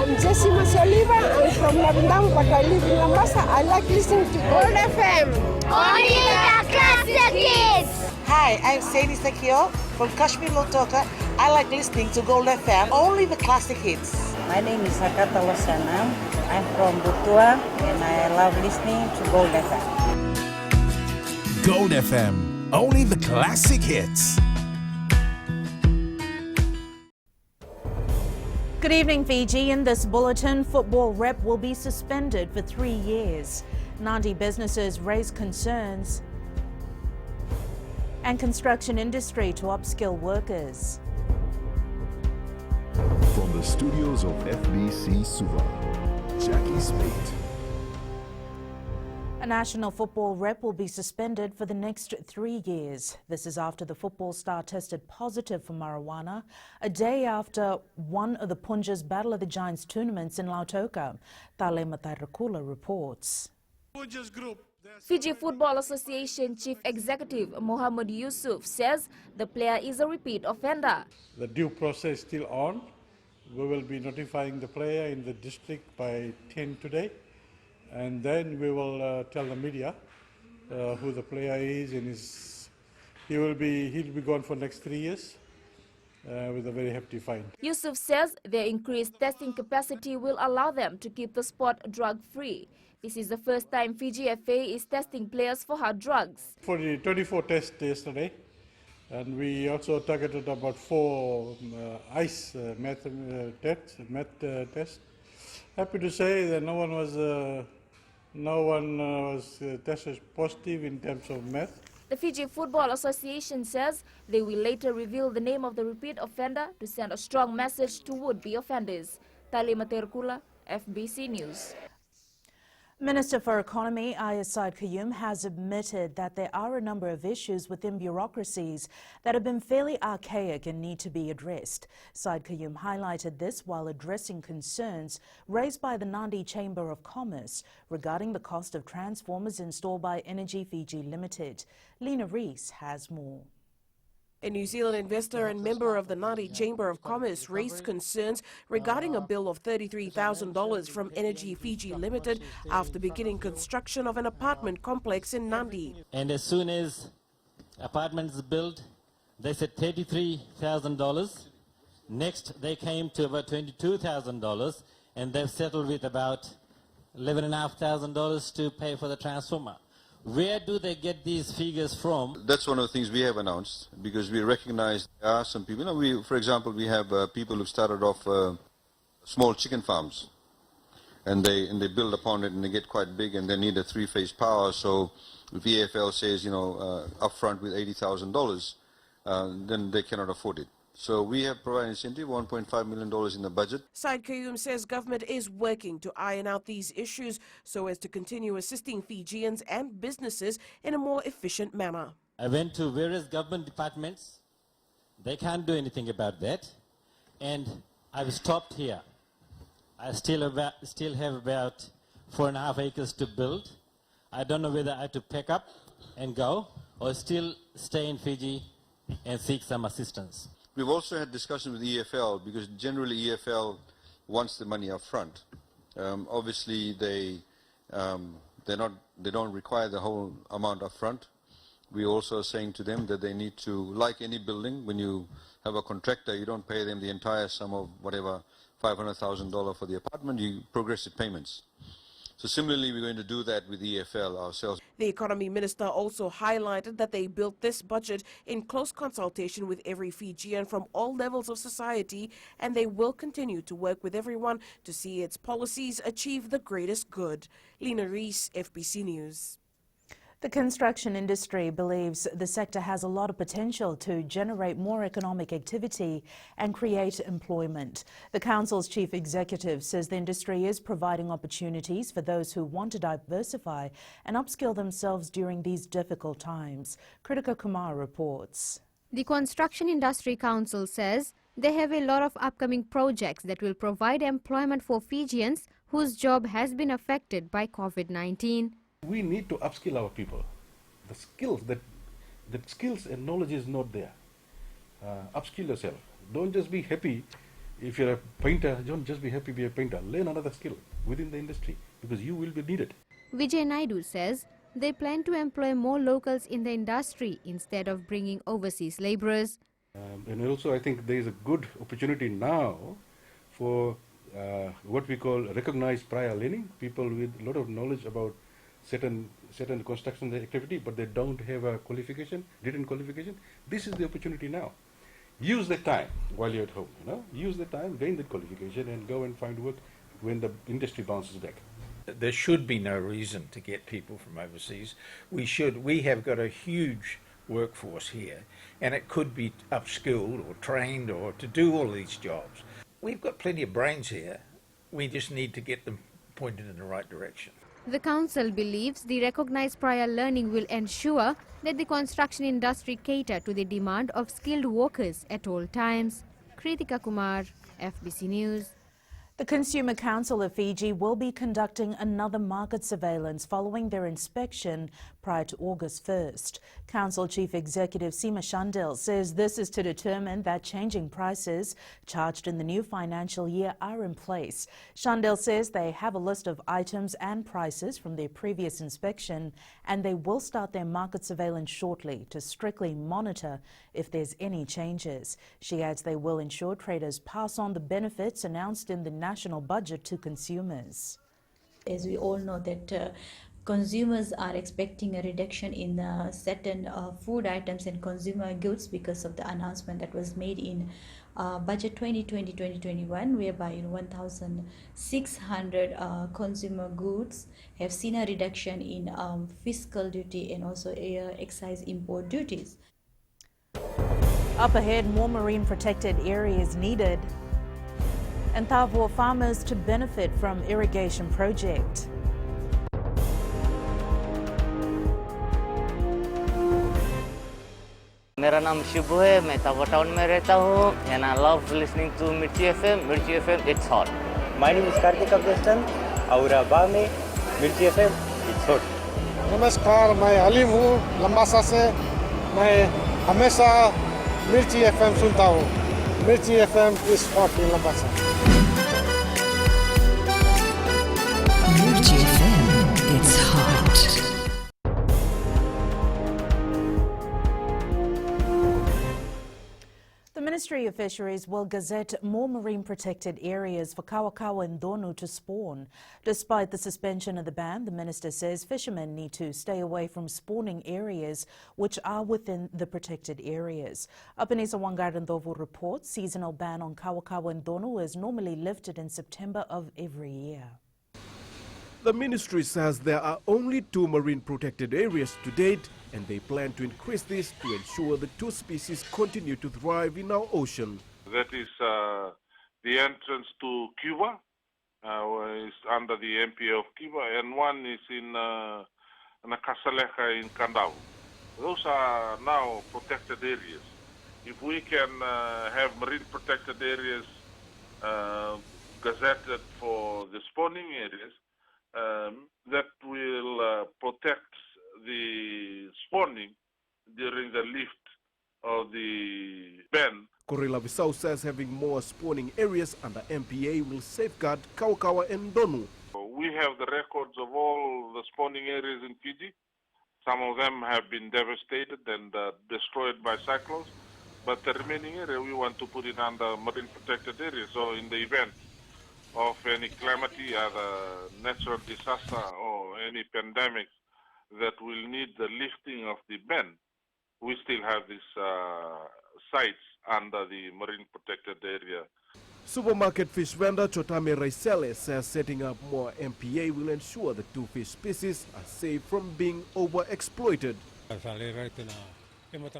I'm Jessie Masioliva. I'm from Labindam, but I live in LABASA. I like listening to Gold FM. Only the classic hits. Hi, I'm Sadie Sakio from Kashmir Lotoka. I like listening to Gold FM, only the classic hits. My name is Sakata Losana. I'm from Butua and I love listening to Gold FM. Gold FM, only the classic hits. Good evening, Fiji. In this bulletin, football rep will be suspended for 3 years. Nadi businesses raise concerns. And construction industry to upskill workers. From the studios of FBC Suva, Jackie Spate. A national football rep will be suspended for the next 3 years. This is after the football star tested positive for marijuana a day after one of the Punja's Battle of the Giants tournaments in Lautoka. Tale Matairakula reports. Fiji Football Association Chief Executive Mohammed Yusuf says the player is a repeat offender. The due process is still on. We will be notifying the player in the district by 10 today. And then we will tell the media who the player is, and he'll be gone for next 3 years with a very hefty fine. Yusuf says their increased testing capacity will allow them to keep the sport drug-free. This is the first time Fiji FA is testing players for hard drugs. For the 24 tests yesterday, and we also targeted about 4 ICE meth tests. Happy to say that no one was tested positive in terms of meth. The Fiji Football Association says they will later reveal the name of the repeat offender to send a strong message to would-be offenders. Tali Materkula, FBC News. Minister for Economy Ayaz Said Qayyum has admitted that there are a number of issues within bureaucracies that have been fairly archaic and need to be addressed. Said Qayyum highlighted this while addressing concerns raised by the Nadi Chamber of Commerce regarding the cost of transformers installed by Energy Fiji Limited. Lena Rees has more. A New Zealand investor and member of the Nadi Chamber of Commerce raised concerns regarding a bill of $33,000 from Energy Fiji Limited after beginning construction of an apartment complex in Nadi. And as soon as apartments are built, they said $33,000. Next, they came to about $22,000, and they've settled with about $11,500 to pay for the transformer. Where do they get these figures from? That's one of the things we have announced, because we recognize there are some people. For example, we have people who started off small chicken farms, and they build upon it, and they get quite big, and they need a 3-phase power. So if EFL says, upfront with $80,000, then they cannot afford it. So we have provided incentive, $1.5 million in the budget. Said Qayyum says government is working to iron out these issues so as to continue assisting Fijians and businesses in a more efficient manner. I went to various government departments. They can't do anything about that. And I've stopped here. I still have about 4.5 acres to build. I don't know whether I have to pack up and go or still stay in Fiji and seek some assistance. We've also had discussions with EFL, because generally EFL wants the money up front. Obviously, they don't require the whole amount up front. We also are saying to them that they need to, like any building, when you have a contractor, you don't pay them the entire sum of whatever, $500,000 for the apartment, you progressive payments. So similarly, we're going to do that with EFL ourselves. The Economy Minister also highlighted that they built this budget in close consultation with every Fijian from all levels of society, and they will continue to work with everyone to see its policies achieve the greatest good. Lena Rees, FBC News. The construction industry believes the sector has a lot of potential to generate more economic activity and create employment. The council's chief executive says the industry is providing opportunities for those who want to diversify and upskill themselves during these difficult times. Kritika Kumar reports. The Construction Industry Council says they have a lot of upcoming projects that will provide employment for Fijians whose job has been affected by COVID-19. We need to upskill our people. The skills and knowledge is not there. Upskill yourself. Don't just be happy If you're a painter, don't just be happy to be a painter. Learn another skill within the industry because you will be needed. Vijay Naidu says they plan to employ more locals in the industry instead of bringing overseas laborers. And also I think there is a good opportunity now for what we call recognized prior learning, people with a lot of knowledge about certain construction activity, but they don't have a qualification, written qualification. This is the opportunity now. Use the time while you're at home, use the time, gain the qualification and go and find work when the industry bounces back. There should be no reason to get people from overseas. We have got a huge workforce here, and it could be upskilled or trained or to do all these jobs. We've got plenty of brains here. We just need to get them pointed in the right direction. The council believes the recognized prior learning will ensure that the construction industry cater to the demand of skilled workers at all times. Kritika Kumar, FBC News. The Consumer Council of Fiji will be conducting another market surveillance following their inspection prior to August 1st. Council Chief Executive Seema Shandil says this is to determine that changing prices charged in the new financial year are in place. Shandil says they have a list of items and prices from their previous inspection and they will start their market surveillance shortly to strictly monitor if there's any changes. She adds they will ensure traders pass on the benefits announced in the national budget to consumers. As we all know that consumers are expecting a reduction in certain food items and consumer goods because of the announcement that was made in budget 2020-2021, whereby 1,600 consumer goods have seen a reduction in fiscal duty and also excise import duties. Up ahead, more marine protected areas needed, and Thavua farmers to benefit from irrigation project. मेरा नाम शिबू है, मैं तावा town में रहता हूँ and I love listening to Mirchi FM. Mirchi FM, it's hot. My name is Kartik Abdestan, Aura Bame, Mirchi FM, it's hot. नमस्कार, मैं अलीम हूँ लंबासा से। मैं हमेशा मिर्ची FM सुनता हूँ। मिर्ची FM is hot in लंबासा। Mirchi FM, it's hot. The Ministry of Fisheries will gazette more marine protected areas for kawakawa and donu to spawn. Despite the suspension of the ban, the minister says fishermen need to stay away from spawning areas which are within the protected areas. Apanisa Wangarandovu reports seasonal ban on kawakawa and donu is normally lifted in September of every year. The ministry says there are only 2 marine protected areas to date, and they plan to increase this to ensure the 2 species continue to thrive in our ocean. That is the entrance to Cuba, is under the MPA of Cuba, and one is in Nakasaleja in Kandau. Those are now protected areas. If we can have marine protected areas gazetted for the spawning areas, that will protect the spawning during the lift of the ban. Corella Visau says having more spawning areas under MPA will safeguard kawakawa and donu. We have the records of all the spawning areas in Fiji. Some of them have been devastated and destroyed by cyclones, but the remaining area we want to put it under marine protected area. So in the event of any calamity, either natural disaster or any pandemic that will need the lifting of the ban, we still have these sites under the marine protected area. Supermarket fish vendor Chotame Raisele says setting up more MPA will ensure the 2 fish species are safe from being overexploited.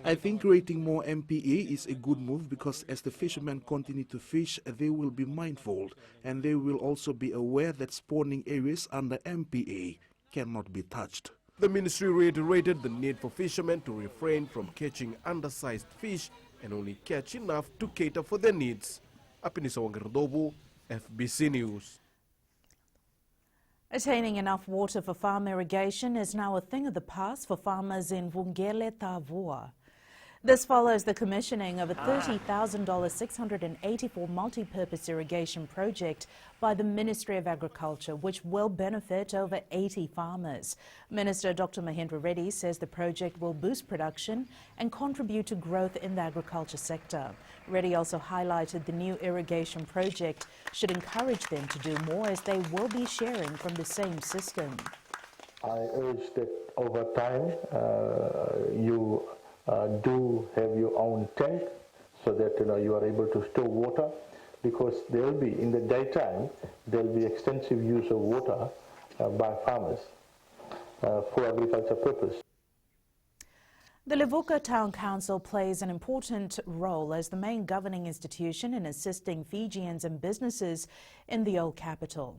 I think creating more MPA is a good move because as the fishermen continue to fish, they will be mindful and they will also be aware that spawning areas under MPA cannot be touched. The ministry reiterated the need for fishermen to refrain from catching undersized fish and only catch enough to cater for their needs. Apinisa Wangardobu, FBC News. Attaining enough water for farm irrigation is now a thing of the past for farmers in Vungele, Thavua. This follows the commissioning of a $30,000 684 multi-purpose irrigation project by the Ministry of Agriculture, which will benefit over 80 farmers. Minister Dr. Mahendra Reddy says the project will boost production and contribute to growth in the agriculture sector. Reddy also highlighted the new irrigation project should encourage them to do more, as they will be sharing from the same system. I urge that over time you do have your own tank, so that you are able to store water, because there will be, in the daytime, there will be extensive use of water by farmers for agriculture purpose. The LEVUKA Town Council plays an important role as the main governing institution in assisting Fijians and businesses in the old capital.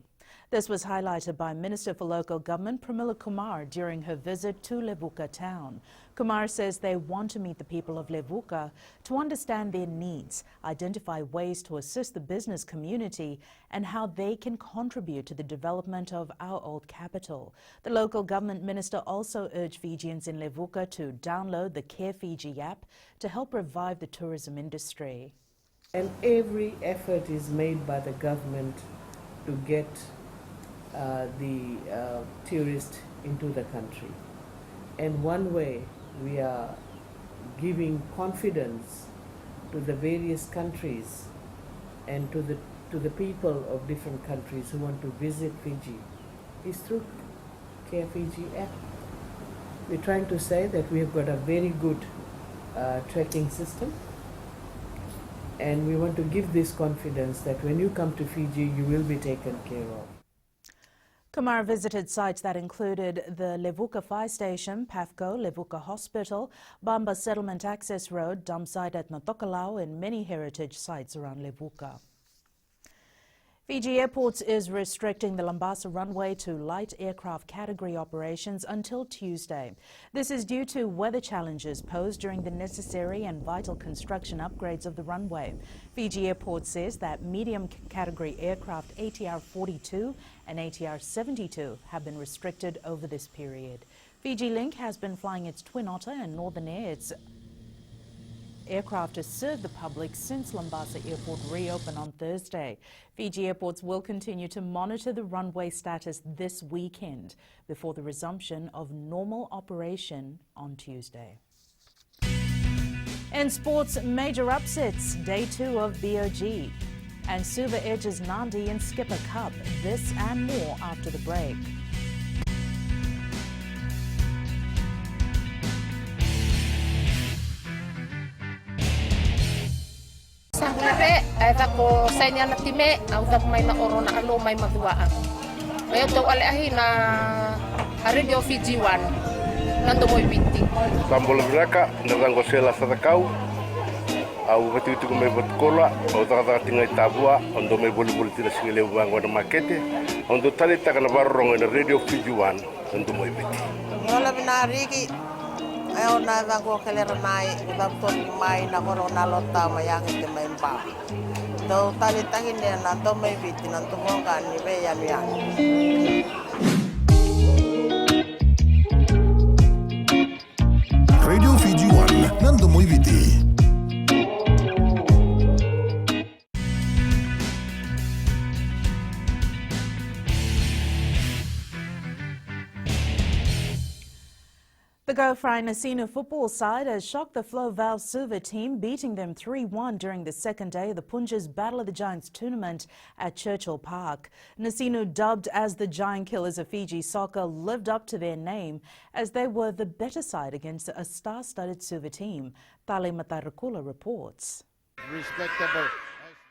This was highlighted by Minister for Local Government Pramila Kumar during her visit to LEVUKA Town. Kumar says they want to meet the people of LEVUKA to understand their needs, identify ways to assist the business community, and how they can contribute to the development of our old capital. The local government minister also urged Fijians in LEVUKA to download the Care Fiji app to help revive the tourism industry. And every effort is made by the government to get the tourists into the country. And one way we are giving confidence to the various countries and to the people of different countries who want to visit Fiji is through Care Fiji app. We're trying to say that we have got a very good tracking system, and we want to give this confidence that when you come to Fiji, you will be taken care of. Kumar visited sites that included the LEVUKA Fire Station, PAFCO, LEVUKA Hospital, Bamba Settlement Access Road, dump site at Notokalau, and many heritage sites around LEVUKA. Fiji Airports is restricting the LABASA runway to light aircraft category operations until Tuesday. This is due to weather challenges posed during the necessary and vital construction upgrades of the runway. Fiji Airports says that medium category aircraft ATR 42 and ATR 72 have been restricted over this period. Fiji Link has been flying its Twin Otter and Northern Air its aircraft to serve the public since LABASA Airport reopened on Thursday. Fiji Airports will continue to monitor the runway status this weekend before the resumption of normal operation on Tuesday. In sports, major upsets, day 2 of BOG. And Suva edges Nadi in Skipper Cup. This and more after the break. Sangare ay ko sa inya na time au da may na oro na alo may maduaan. May to alahi na Radio Fiji 1 nando moy binti. Tambol mereka nang sela sa takau au betu ko may botkola au da tingai tabua ondo may boli tira singile bango na makete ondo talita kana barrong na Radio Fiji 1 nando moy binti. Wala binariki ayaw na bango kelera nai udapton mai na corona lota mayang ite may pa. Do talitangin niya na to may biti na tumongan ni Beyan yan. Radio Fiji 1 nando muy biti. The Go-Fry Nasinu football side has shocked the Flow Valve Suva team, beating them 3-1 during the second day of the Punja's Battle of the Giants tournament at Churchill Park. Nasinu, dubbed as the Giant Killers of Fiji soccer, lived up to their name as they were the better side against a star-studded Suva team. Tali Matarakula reports. Respectable.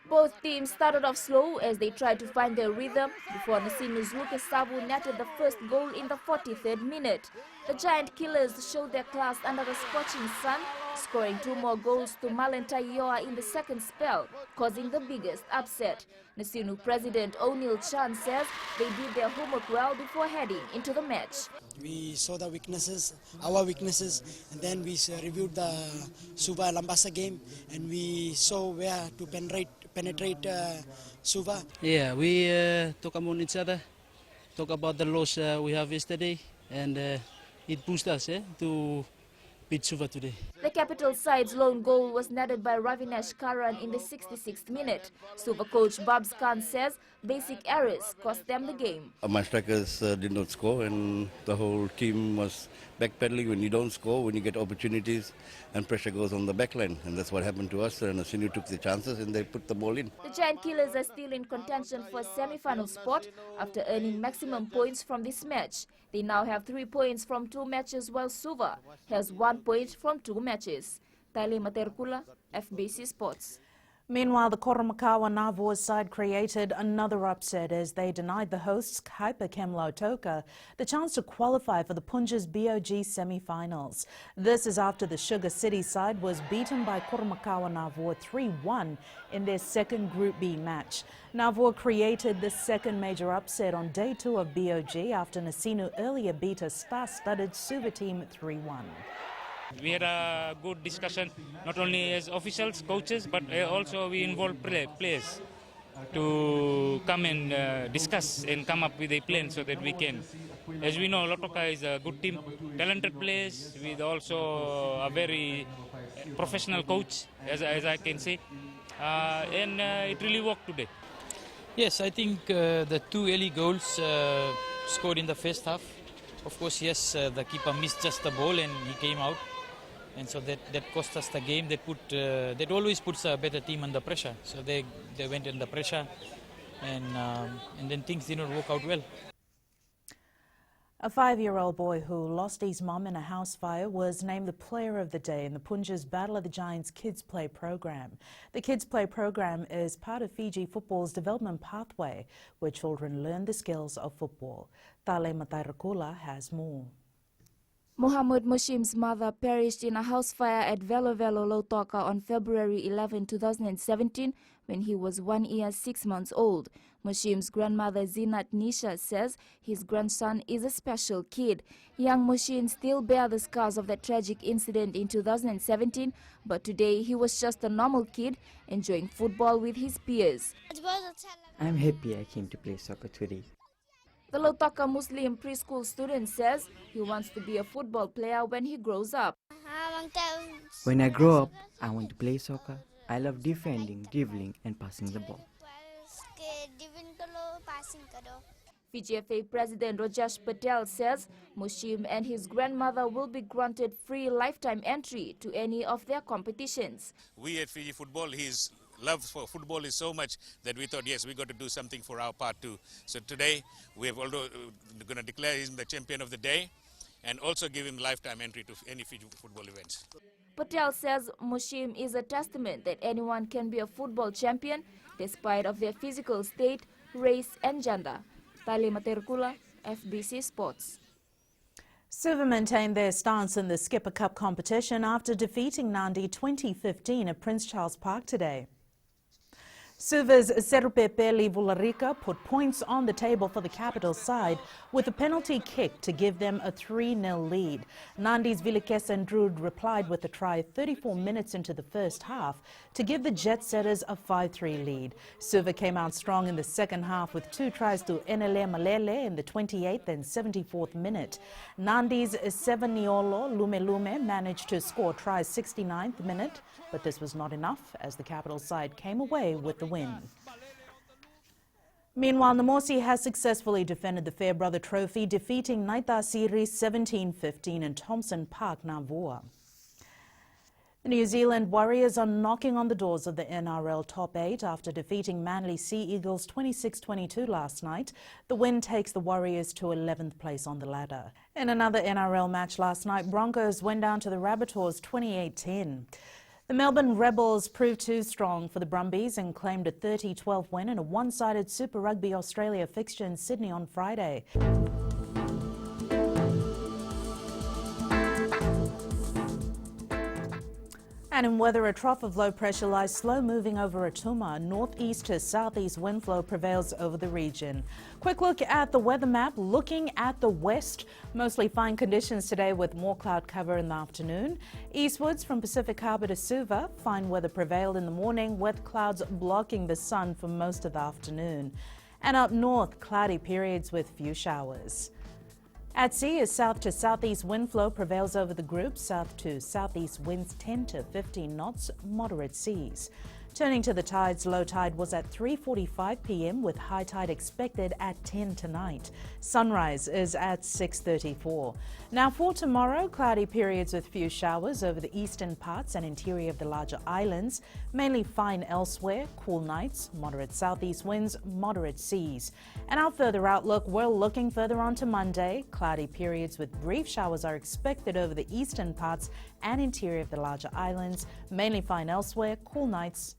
Both teams started off slow as they tried to find their rhythm before Nasinu's Lucas Sabu netted the first goal in the 43rd minute. The Giant Killers showed their class under the scorching sun, scoring 2 more goals to Malentaioa in the second spell, causing the biggest upset. Nasinu President O'Neill Chan says they did their homework well before heading into the match. We saw the weaknesses, our weaknesses, and then we reviewed the Suva LABASA game, and we saw where to penetrate Suva. Yeah, we talk among each other, talk about the loss we have yesterday, and it boosted us to beat Suva today. The capital side's lone goal was netted by Ravinesh Karan in the 66th minute. Suva coach Babs Khan says basic errors cost them the game. My strikers did not score, and the whole team was backpedaling. When you don't score, when you get opportunities, and pressure goes on the backline, and that's what happened to us. And Sinu took the chances and they put the ball in. The Giant Killers are still in contention for a semi-final spot after earning maximum points from this match. They now have 3 points from 2 matches, while Suva has 1 point from 2 matches. Taile Materkula, FBC Sports. Meanwhile, the Koromakawa Navua side created another upset as they denied the hosts Hyperchem Lautoka the chance to qualify for the Punja's BOG semi-finals. This is after the Sugar City side was beaten by Koromakawa Navua 3-1 in their second Group B match. Navua created the second major upset on day 2 of BOG after Nasinu earlier beat a star-studded Suva team 3-1. We had a good discussion, not only as officials, coaches, but also we involved players to come and discuss and come up with a plan so that we can. As we know, Lautoka is a good team, talented players with also a very professional coach, as I can say, and it really worked today. Yes, I think the 2 early goals scored in the first half. Of course, yes, the keeper missed just the ball and he came out. And so that cost us the game. That always puts a better team under pressure. So they went under pressure, and then things didn't work out well. A 5-year-old boy who lost his mum in a house fire was named the Player of the Day in the Punja's Battle of the Giants Kids Play program. The Kids Play program is part of Fiji football's development pathway, where children learn the skills of football. Tale Matairakula has more. Muhammad Mushim's mother perished in a house fire at Velo Velo Lautoka on February 11, 2017, when he was 1 year 6 months old. Mushim's grandmother Zinat Nisha says his grandson is a special kid. Young Mushim still bears the scars of that tragic incident in 2017, but today he was just a normal kid enjoying football with his peers. I'm happy I came to play soccer today. The Lautoka Muslim preschool student says he wants to be a football player when he grows up. When I grow up, I want to play soccer. I love defending, dribbling and passing the ball. PGFA President Rajesh Patel says Mushim and his grandmother will be granted free lifetime entry to any of their competitions. We at Fiji Football, his love for football is so much that we thought, yes, we got to do something for our part too. So today we have also going to declare him the champion of the day and also give him lifetime entry to any Fiji football events. Patel says Mushim is a testament that anyone can be a football champion despite of their physical state, race and gender. Tali Materkula, FBC Sports. Suva maintained their stance in the Skipper Cup competition after defeating Nadi 2015 at Prince Charles Park today. Suva's Serupepeli Vularika put points on the table for the capital side with a penalty kick to give them a 3-0 lead. Nandi's Vilikesan replied with a try 34 minutes into the first half to give the Jet Setters a 5-3 lead. Suva came out strong in the second half with 2 tries to Enele Malele in the 28th and 74th minute. Nandi's Sevaniolo Lume managed to score tries 69th minute, but this was not enough as the capital side came away with the win. Meanwhile, Namosi has successfully defended the Fairbrother Trophy, defeating Naita Series 17-15 in Thompson Park, Navua. The New Zealand Warriors are knocking on the doors of the NRL Top 8 after defeating Manly Sea Eagles 26-22 last night. The win takes the Warriors to 11th place on the ladder. In another NRL match last night, Broncos went down to the Rabbitohs 28-10. The Melbourne Rebels proved too strong for the Brumbies and claimed a 30-12 win in a one-sided Super Rugby Australia fixture in Sydney on Friday. And in weather, a trough of low pressure lies slow moving over Atuma. Northeast to southeast wind flow prevails over the region. Quick look at the weather map. Looking at the west, mostly fine conditions today with more cloud cover in the afternoon. Eastwards from Pacific Harbour to Suva, fine weather prevailed in the morning with clouds blocking the sun for most of the afternoon. And up north, cloudy periods with few showers. At sea, a south to southeast wind flow prevails over the group. South to southeast winds 10 to 15 knots, moderate seas. Turning to the tides, low tide was at 3:45 p.m. with high tide expected at 10 tonight. Sunrise is at 6:34. Now for tomorrow, cloudy periods with few showers over the eastern parts and interior of the larger islands. Mainly fine elsewhere, cool nights, moderate southeast winds, moderate seas. And our further outlook, we're looking further on to Monday. Cloudy periods with brief showers are expected over the eastern parts and interior of the larger islands. Mainly fine elsewhere, cool nights.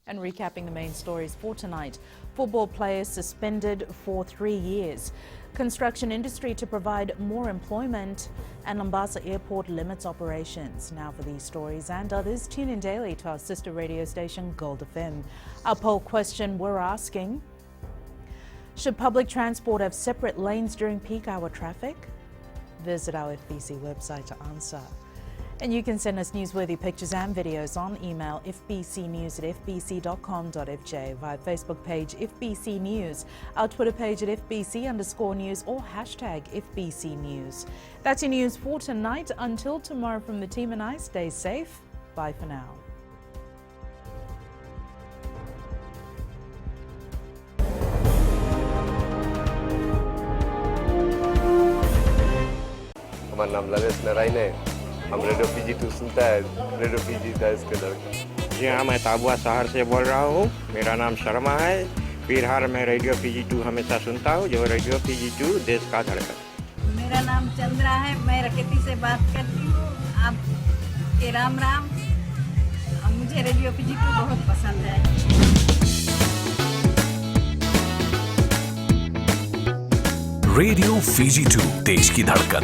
And recapping the main stories for tonight. Football players suspended for 3 years. Construction industry to provide more employment. And LABASA airport limits operations. Now for these stories and others, tune in daily to our sister radio station Gold FM. Our poll question we're asking: should public transport have separate lanes during peak hour traffic? Visit our FBC website to answer. And you can send us newsworthy pictures and videos on email fbcnews@fbc.com.fj, via Facebook page FBC News, our Twitter page at FBC_news or hashtag FBC News. That's your news for tonight. Until tomorrow from the team and I, stay safe. Bye for now. हमारा नाम लवेश नारायण है। हम radio PG2 सुनता है। Radio PG का इसके लड़का। जी हाँ, मैं ताबुआ शहर से बोल रहा हूँ। मेरा नाम शर्मा है। फिलहाल मैं रेडियो PG2 हमेशा सुनता हूँ। जो रेडियो PG2 देश का धड़कन। मेरा नाम चंद्रा है। मैं रकेती से बात करती हूँ। आपके राम राम। मुझे रेडियो PG2 बहुत पसंद है। रेडियो PG2 देश की धड़कन।